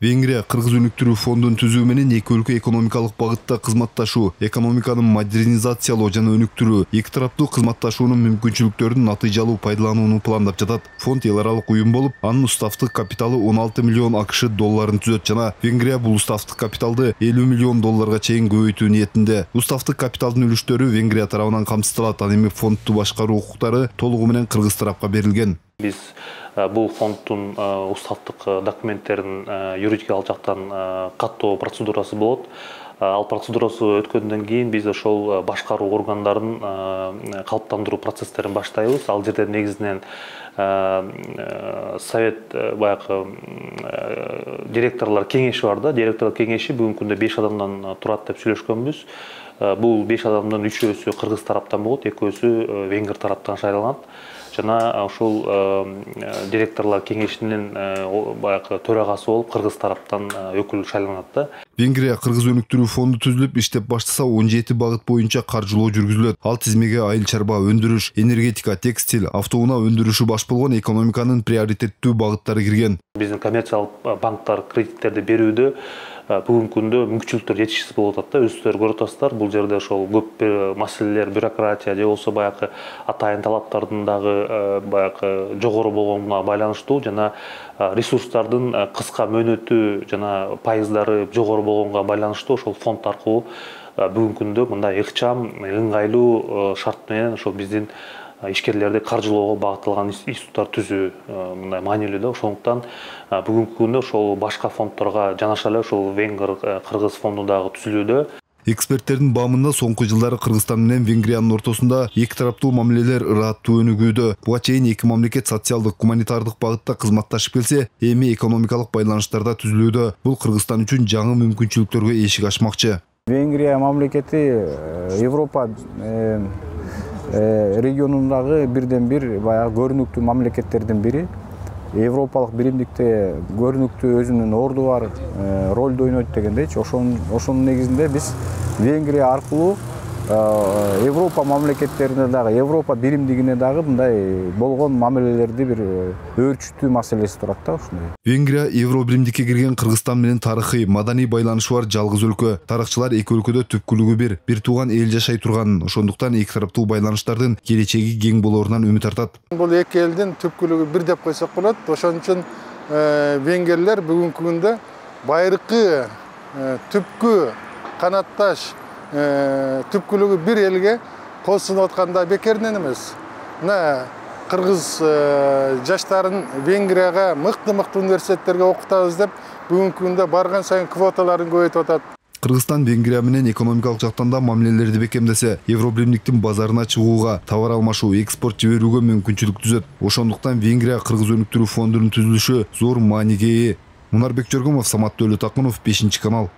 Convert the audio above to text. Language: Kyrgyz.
Венгрия кыргыз өнүктүрүү фондун түзүү менен эки өлкө экономикалык багытта кызматташуу, экономиканын модернизациялоо жана өнүктүрүү, эки тараптуу кызматташуунун мүмкүнчүлүктөрүн натыйжалуу пайдаланууну пландап жатат. Фонд эл аралык уюм болуп, анын уставдык капиталы 16 миллион АКШ долларын түзөт жана Венгрия бул уставдык капиталды 50 миллион долларга чейин көбөйтүү ниетинде. Уставдык капиталдын үлүштөрү Венгрия тарабынан камсыздалат, ал эми фондду башкаруу укуктары толугу менен кыргыз тарапка берилген. Biz bu fondun уставдык документтерин юридикалык жактан каттоо процедурасы болот. Ал процедурасы өткөндөн кийин биз ошол башкаруу органдарын калыптандыруу процесстерин баштайбыз. Ал жерде негизинен совет баягы директорлор кеңеши бар да. Директорлор кеңеши бүгүнкү күндө 5 адамдан турат деп сүйлөшкөнбүз. Бул 5 адамдын 3-өсү кыргыз тараптан болот, 2-өсү венгер тараптан шайланат. Жана ошол директорлор кеңешинин баягы төрагасы болуп кыргыз тараптан өкүл шайланат да. Венгрия кыргыз өнүктүрүү фонду түзүлүп, иштеп баштаса 17 багыт боюнча каржылоо жүргүзүлөт. Ал тизмеге айыл чарба өндүрүш, энергетика, текстиль, автоунаа өндүрүшү баш болгон экономиканын приоритеттүү багыттары кирген. Биздин коммерциялык банктар кредиттерди берүүдө бүгүнкү күндө мүмкүнчүлүктөр жетишсиз болуп атат да. Өзүңүздөр көрүп атасыздар, бул жерде ошол көп маселелер, бюрократия же болбосо баягы атайын талаптардын дагы баягы жогору болгонуна байланыштуу жана ресурстардын кыска мөөнөтү жана пайыздары жогору болгонго байланыштуу ошол фонд аркылуу бүгүнкү күндө мындай ыкчам, ыңгайлуу шарт менен ошол биздин ишкерлерди каржылоого багытталган институттар түзүү мындай маанилүү да. Ошондуктан бүгүнкү күндө ошол башка фонддорго жанаша эле ошол Венгер кыргыз фонду дагы түзүлүүдө. Эксперттердин баамында соңку жылдары Кыргызстан менен Венгриянын ортосунда эки тараптуу мамилелер ыраттуу өнүгүүдө. Буга чейин эки мамлекет социалдык, гуманитардык багытта кызматташып келсе, эми экономикалык байланыштарда түзүлүүдө. Бул Кыргызстан үчүн жаңы мүмкүнчүлүктөргө эшик ачмакчы. Венгрия мамлекети Европа регионундагы бирден бир баягы көрүнүктүү мамлекеттердин бири. Европалык биримдикте көрүнүктүү өзүнүн орду бар, ролду ойнойт дегендейчи. Ошонун негизинде биз Венгрия аркылуу Европа мамлекеттерине дагы, Европа биримдигине дагы мындай болгон мамилелерди бир өөрчүтүү маселеси турат да ушундай. Венгрия Евро биримдикке кирген Кыргызстан менен тарыхый, маданий байланышы бар жалгыз өлкө. Тарыхчылар эки өлкөдө түпкүлүгү бир тууган эл жашай турганын, ошондуктан эки тараптуу байланыштардын келечеги кең болорунан үмүт артат. Бул эки элдин түпкүлүгү бир деп койсок болот. Ошон үчүн венгерлер бүгүнкү күндө байыркы түпкү канатташ түпкүлүгү бир элге кол сунуп атканда бекеринен эмес. Мына кыргыз жаштарын Венгрияга мыкты университеттерге окутабыз деп бүгүнкү күндө барган сайын квоталарын көбөйтүп атат. Кыргызстан Венгрия менен экономикалык жактан да мамилелерди бекемдесе, Евробиримдиктин базарына чыгууга, товар алмашуу, экспорт жиберүүгө мүмкүнчүлүк түзөт. Ошондуктан Венгрия кыргыз өнүктүрүү фондунун түзүлүшү зор мааниге ээ. Мунарбек Жоргомов, Самат Төлөтакунов, 5 канал.